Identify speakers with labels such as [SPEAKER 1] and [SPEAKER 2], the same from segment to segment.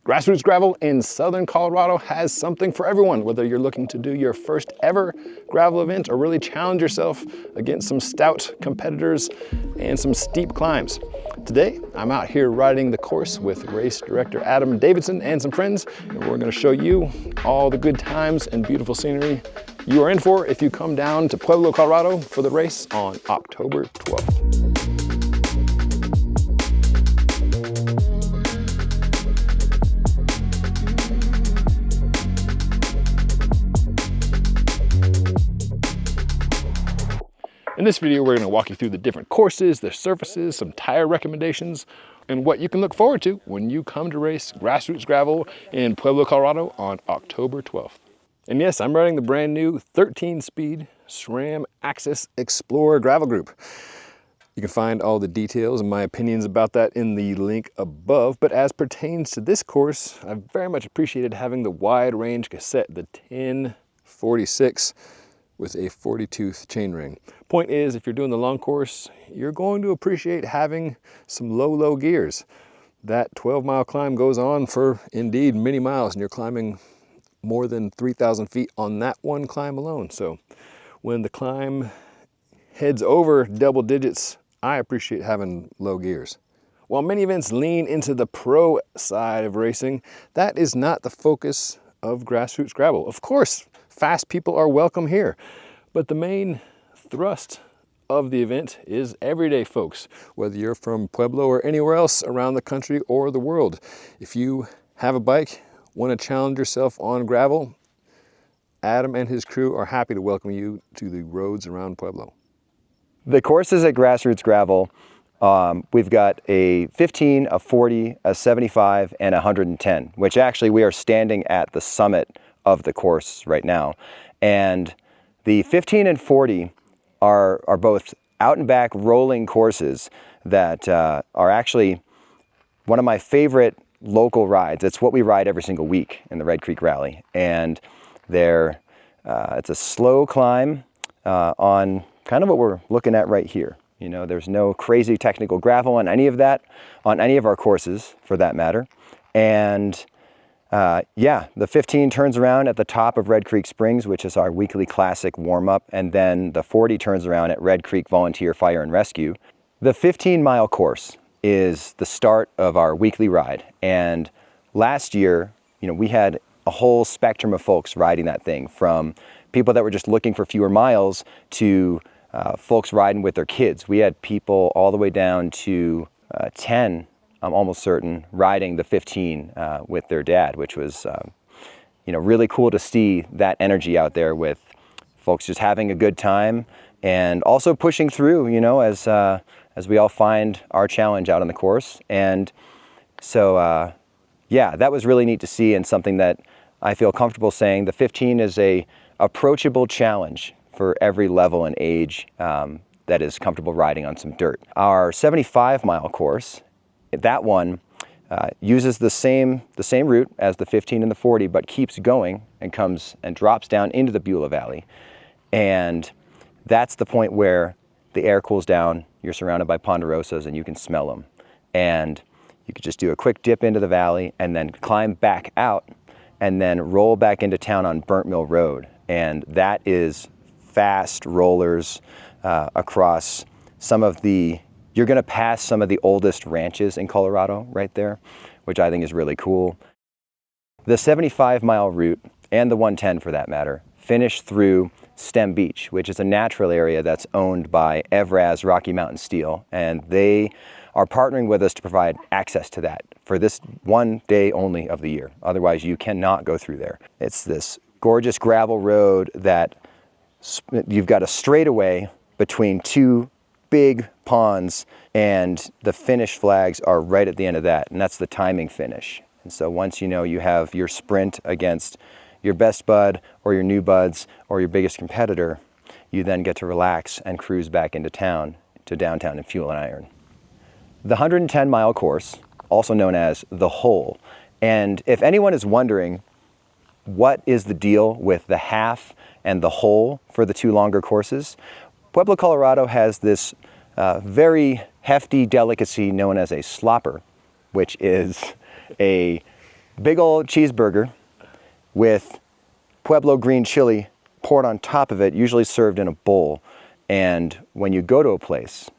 [SPEAKER 1] Grassroots Gravel in Southern Colorado has something for everyone, whether you're looking to do your first ever gravel event or really challenge yourself against some stout competitors and some steep climbs. Today, I'm out here riding the course with race director Adam Davidson and some friends, and we're gonna show you all the good times and beautiful scenery you are in for if you come down to Pueblo, Colorado for the race on October 12th. In this video, we're going to walk you through the different courses, their surfaces, some tire recommendations, and what you can look forward to when you come to race Grassroots Gravel in Pueblo, Colorado on October 12th. And yes, I'm riding the brand new 13-speed SRAM Axis Explorer gravel group. You can find all the details and my opinions about that in the link above, but as pertains to this course, I've very much appreciated having the wide range cassette, the 1046 with a 40-tooth chainring. Point is, if you're doing the long course, you're going to appreciate having some low gears. That 12-mile climb goes on for indeed many miles, and you're climbing more than 3,000 feet on that one climb alone. So when the climb heads over double digits, I appreciate having low gears. While many events lean into the pro side of racing, that is not the focus of Grassroots Gravel. Of course, fast people are welcome here, but the main thrust of the event is everyday folks, whether you're from Pueblo or anywhere else around the country or the world. If you have a bike, want to challenge yourself on gravel, Adam and his crew are happy to welcome you to the roads around Pueblo.
[SPEAKER 2] The courses at Grassroots Gravel, we've got a 15, a 40, a 75, and a 110, which actually we are standing at the summit of the course right now. And the 15 and 40 are both out and back rolling courses that are actually one of my favorite local rides. It's what we ride every single week in the Red Creek Rally. And it's a slow climb on kind of what we're looking at right here. You know, there's no crazy technical gravel on any of that, on any of our courses for that matter. And yeah, the 15 turns around at the top of Red Creek Springs, which is our weekly classic warm-up, and then the 40 turns around at Red Creek Volunteer Fire and Rescue. The 15-mile course is the start of our weekly ride, and last year, you know, we had a whole spectrum of folks riding that thing, from people that were just looking for fewer miles to folks riding with their kids. We had people all the way down to 10, I'm almost certain, riding the 15 with their dad, which was you know, really cool to see that energy out there with folks just having a good time and also pushing through, you know, as we all find our challenge out on the course. And so yeah, that was really neat to see, and something that I feel comfortable saying the 15 is a approachable challenge for every level and age that is comfortable riding on some dirt. Our 75-mile course, that one uses the same route as the 15 and the 40, but keeps going and comes and drops down into the Beulah Valley. And that's the point where the air cools down, you're surrounded by ponderosas, and you can smell them. And you could just do a quick dip into the valley and then climb back out and then roll back into town on Burnt Mill Road. And that is fast rollers across some of the, you're gonna pass some of the oldest ranches in Colorado right there, which I think is really cool. The 75-mile route, and the 110 for that matter, finish through Stem Beach, which is a natural area that's owned by Evraz Rocky Mountain Steel, and they are partnering with us to provide access to that for this one day only of the year. Otherwise, you cannot go through there. It's this gorgeous gravel road that you've got a straightaway between two big ponds, and the finish flags are right at the end of that, and that's the timing finish. And so once you know you have your sprint against your best bud or your new buds or your biggest competitor, you then get to relax and cruise back into town, to downtown and fuel and iron. The 110-mile course, also known as the Hole, and if anyone is wondering what is the deal with the half and the whole for the two longer courses, Pueblo, Colorado has this very hefty delicacy known as a slopper, which is a big old cheeseburger with Pueblo green chili poured on top of it, usually served in a bowl. And when you go to a place,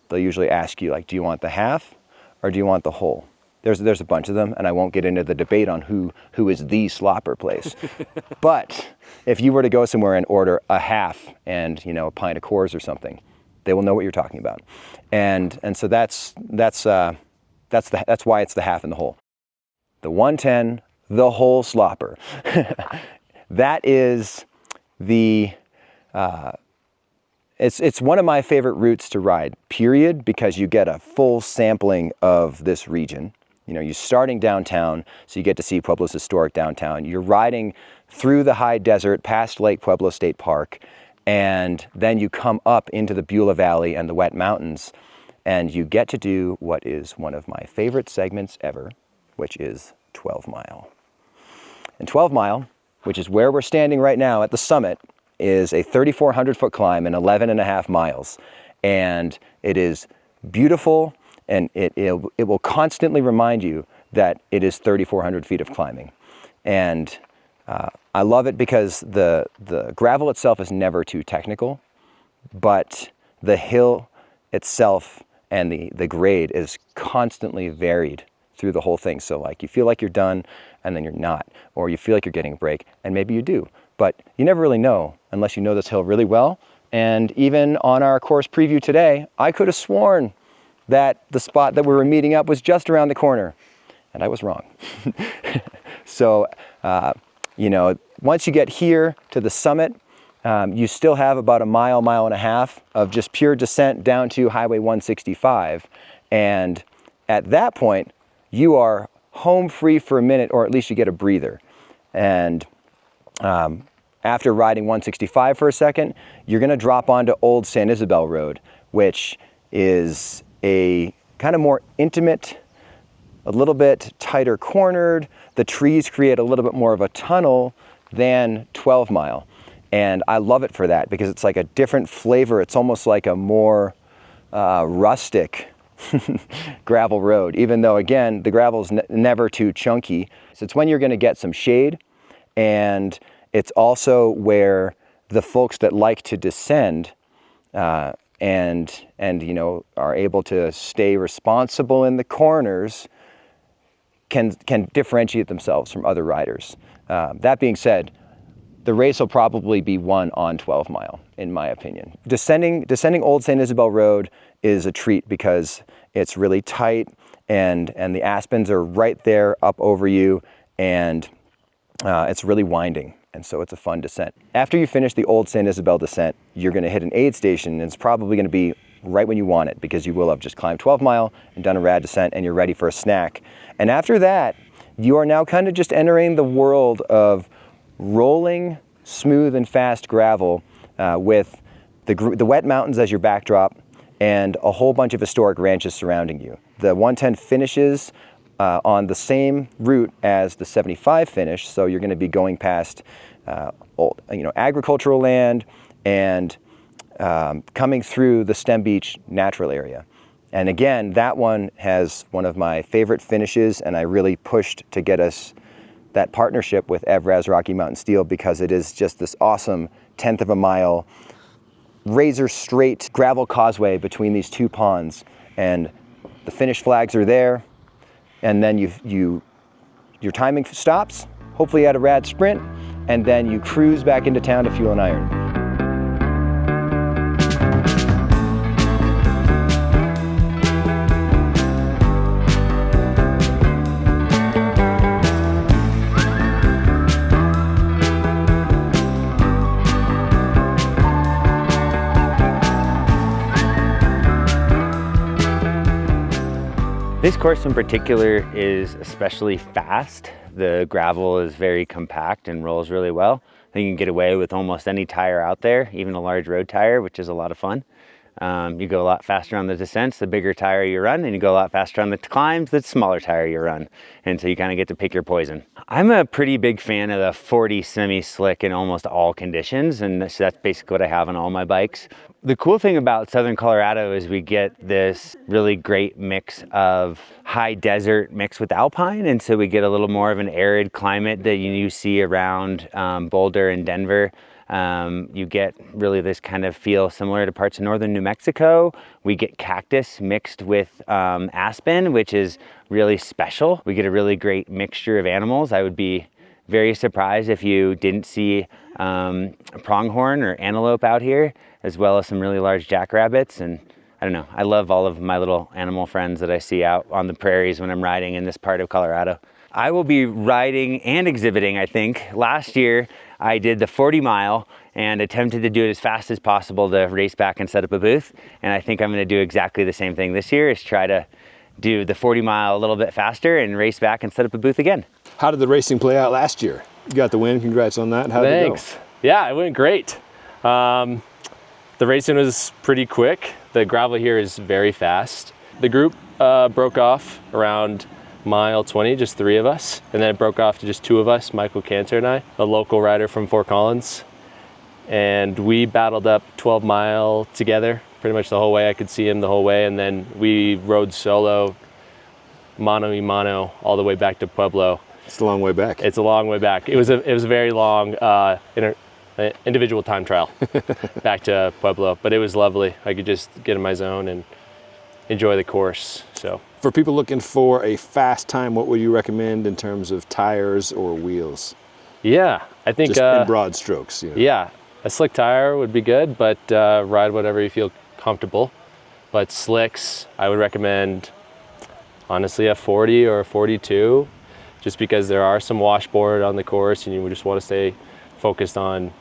[SPEAKER 2] they'll usually ask you, like, do you want the half or do you want the whole? There's a bunch of them, and I won't get into the debate on who is the slopper place. But if you were to go somewhere and order a half and, you know, a pint of Coors or something, they will know what you're talking about. And so that's why it's the half and the whole. The 110, the whole slopper. That is the it's one of my favorite routes to ride, period, because you get a full sampling of this region. You know, you're starting downtown, so you get to see Pueblo's historic downtown. You're riding through the high desert past Lake Pueblo State Park, and then you come up into the Beulah Valley and the Wet Mountains, and you get to do what is one of my favorite segments ever, which is 12 Mile. And 12 Mile, which is where we're standing right now at the summit, is a 3,400 foot climb in 11 and a half miles. And it is beautiful, and it will constantly remind you that it is 3,400 feet of climbing. And I love it because the gravel itself is never too technical, but the hill itself and the grade is constantly varied through the whole thing. So like you feel like you're done and then you're not, or you feel like you're getting a break and maybe you do, but you never really know unless you know this hill really well. And even on our course preview today, I could have sworn that the spot that we were meeting up was just around the corner, and I was wrong. So, you know, once you get here to the summit, you still have about a mile, mile and a half of just pure descent down to Highway 165. And at that point, you are home free for a minute, or at least you get a breather. And after riding 165 for a second, you're gonna drop onto Old San Isabel Road, which is a kind of more intimate, a little bit tighter cornered. The trees create a little bit more of a tunnel than 12 Mile. And I love it for that because it's like a different flavor. It's almost like a more rustic gravel road, even though, again, the gravel's never too chunky. So it's when you're gonna get some shade, and it's also where the folks that like to descend and you know, are able to stay responsible in the corners can differentiate themselves from other riders. That being said, the race will probably be won on 12 Mile, in my opinion. Descending Old San Isabel Road is a treat because it's really tight and the aspens are right there up over you, and it's really winding. And so it's a fun descent. After you finish the Old San Isabel descent, you're gonna hit an aid station, and it's probably gonna be right when you want it because you will have just climbed 12 Mile and done a rad descent and you're ready for a snack. And after that, you are now kind of just entering the world of rolling, smooth and fast gravel with the Wet Mountains as your backdrop and a whole bunch of historic ranches surrounding you. The 110 finishes on the same route as the 75 finish, so you're going to be going past agricultural land and coming through the Stem Beach natural area. And again, that one has one of my favorite finishes, and I really pushed to get us that partnership with Evraz Rocky Mountain Steel because it is just this awesome 1/10 of a mile razor straight gravel causeway between these two ponds, and the finish flags are there, and then your timing stops, hopefully at a rad sprint, and then you cruise back into town to fuel and iron.
[SPEAKER 3] This course in particular is especially fast. The gravel is very compact and rolls really well. I think you can get away with almost any tire out there, even a large road tire, which is a lot of fun. You go a lot faster on the descents, the bigger tire you run, and you go a lot faster on the climbs, the smaller tire you run. And so you kind of get to pick your poison. I'm a pretty big fan of the 40 semi-slick in almost all conditions, and so that's basically what I have on all my bikes. The cool thing about Southern Colorado is we get this really great mix of high desert mixed with alpine, and so we get a little more of an arid climate that you see around Boulder and Denver. You get really this kind of feel similar to parts of northern New Mexico. We get cactus mixed with aspen, which is really special. We get a really great mixture of animals. I would be very surprised if you didn't see pronghorn or antelope out here, as well as some really large jackrabbits. And I don't know, I love all of my little animal friends that I see out on the prairies when I'm riding in this part of Colorado. I will be riding and exhibiting, I think. Last year, I did the 40 mile and attempted to do it as fast as possible to race back and set up a booth. And I think I'm gonna do exactly the same thing this year, is try to do the 40 mile a little bit faster and race back and set up a booth again.
[SPEAKER 1] How did the racing play out last year? You got the win, congrats on that. How did it go?
[SPEAKER 4] Thanks. Yeah, it went great. The racing was pretty quick. The gravel here is very fast. The group broke off around mile 20, just 3 of us, and then it broke off to just 2 of us, Michael Cantor and I, a local rider from Fort Collins. And we battled up 12 mile together, pretty much the whole way. I could see him the whole way, and then we rode solo, mano y mano, all the way back to Pueblo.
[SPEAKER 1] It's a long way back.
[SPEAKER 4] It's a long way back. It was a very long individual time trial back to Pueblo, but it was lovely. I could just get in my zone and enjoy the course. So
[SPEAKER 1] for people looking for a fast time, what would you recommend in terms of tires or wheels?
[SPEAKER 4] Yeah, I think
[SPEAKER 1] just in broad strokes.
[SPEAKER 4] Yeah, a slick tire would be good, but ride whatever you feel comfortable. But slicks, I would recommend honestly a 40 or a 42, just because there are some washboard on the course and you just want to stay focused on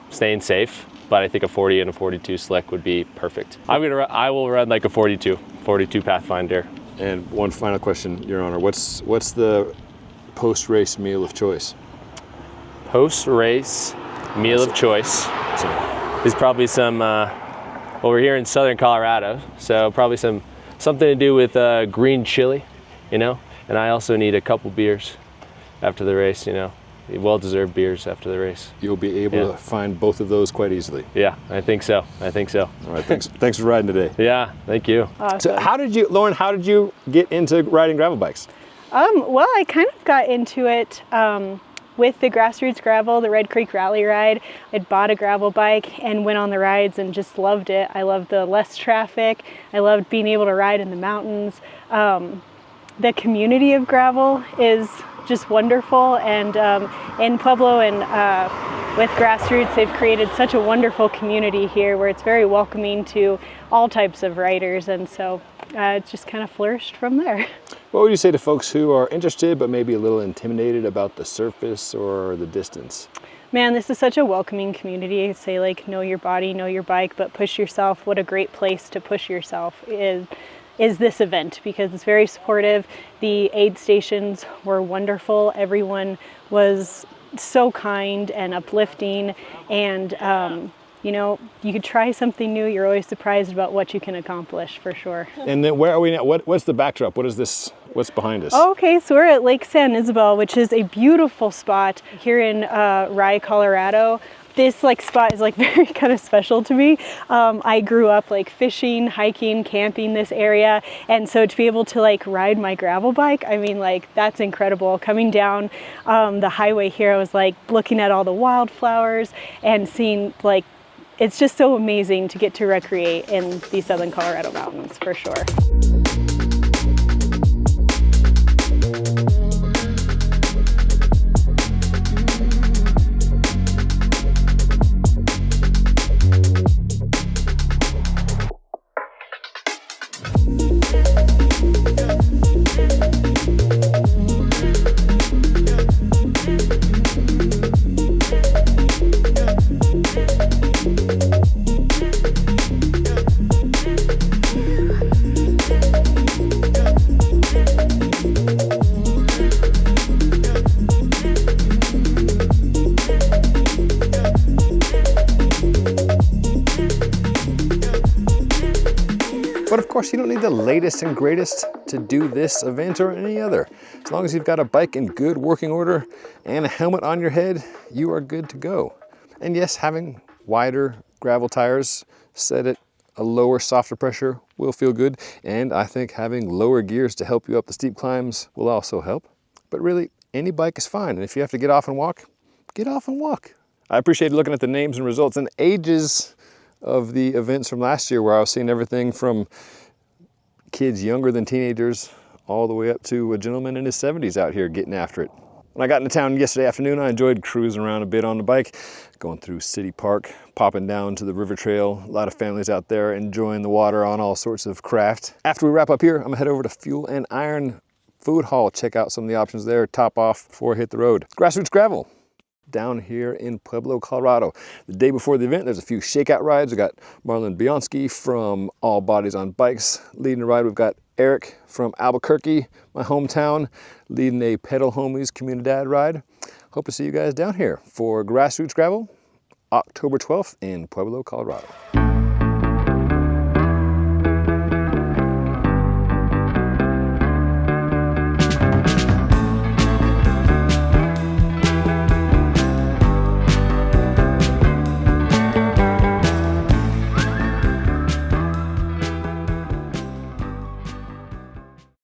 [SPEAKER 4] staying safe. But I think a 40 and a 42 slick would be perfect. I will run like a 42 Pathfinder.
[SPEAKER 1] And one final question, Your Honor. What's the post-race meal of choice?
[SPEAKER 4] Post-race meal of choice is probably some, well, we're here in Southern Colorado, so probably something to do with green chili, and I also need a couple beers after the race, well-deserved beers after the race.
[SPEAKER 1] You'll be able to find both of those quite easily.
[SPEAKER 4] Yeah, I think so.
[SPEAKER 1] All right, thanks for riding today.
[SPEAKER 4] Yeah, thank you.
[SPEAKER 1] Awesome. So Lauren, how did you get into riding gravel bikes?
[SPEAKER 5] Well, I kind of got into it with the Grassroots Gravel, the Red Creek Rally Ride. I'd bought a gravel bike and went on the rides and just loved it. I loved the less traffic. I loved being able to ride in the mountains. The community of gravel is just wonderful, and in Pueblo and with Grassroots, they've created such a wonderful community here where it's very welcoming to all types of riders, and so it just kind of flourished from there.
[SPEAKER 1] What would you say to folks who are interested but maybe a little intimidated about the surface or the distance?
[SPEAKER 5] Man, this is such a welcoming community. I'd say, like, know your body, know your bike, but push yourself. What a great place to push yourself is this event, because it's very supportive. The aid stations were wonderful. Everyone was so kind and uplifting, and you could try something new. You're always surprised about what you can accomplish, for sure.
[SPEAKER 1] And then where are we now? What's the backdrop? What's behind us?
[SPEAKER 5] Okay, so we're at Lake San Isabel, which is a beautiful spot here in Rye, Colorado. This spot is very kind of special to me. I grew up fishing, hiking, camping this area, and so to be able to ride my gravel bike, I mean, that's incredible. Coming down the highway here, I was looking at all the wildflowers and seeing it's just so amazing to get to recreate in the Southern Colorado mountains, for sure.
[SPEAKER 1] course, you don't need the latest and greatest to do this event or any other. As long as you've got a bike in good working order and a helmet on your head, you are good to go. And yes, having wider gravel tires set at a lower, softer pressure will feel good. And I think having lower gears to help you up the steep climbs will also help. But really, any bike is fine. And if you have to get off and walk, get off and walk. I appreciated looking at the names and results and ages of the events from last year, where I was seeing everything from kids younger than teenagers all the way up to a gentleman in his 70s out here getting after it. When I got into town yesterday afternoon, I enjoyed cruising around a bit on the bike, going through City Park, popping down to the river trail. A lot of families out there enjoying the water on all sorts of craft. After we wrap up here, I'm gonna head over to Fuel and Iron Food Hall, check out some of the options there, top off before I hit the road. Grassroots Gravel down here in Pueblo, Colorado. The day before the event, there's a few shakeout rides. We got Marlon Bianski from All Bodies on Bikes leading the ride. We've got Eric from Albuquerque, my hometown, leading a Pedal Homies Comunidad ride. Hope to see you guys down here for Grassroots Gravel, October 12th in Pueblo, Colorado.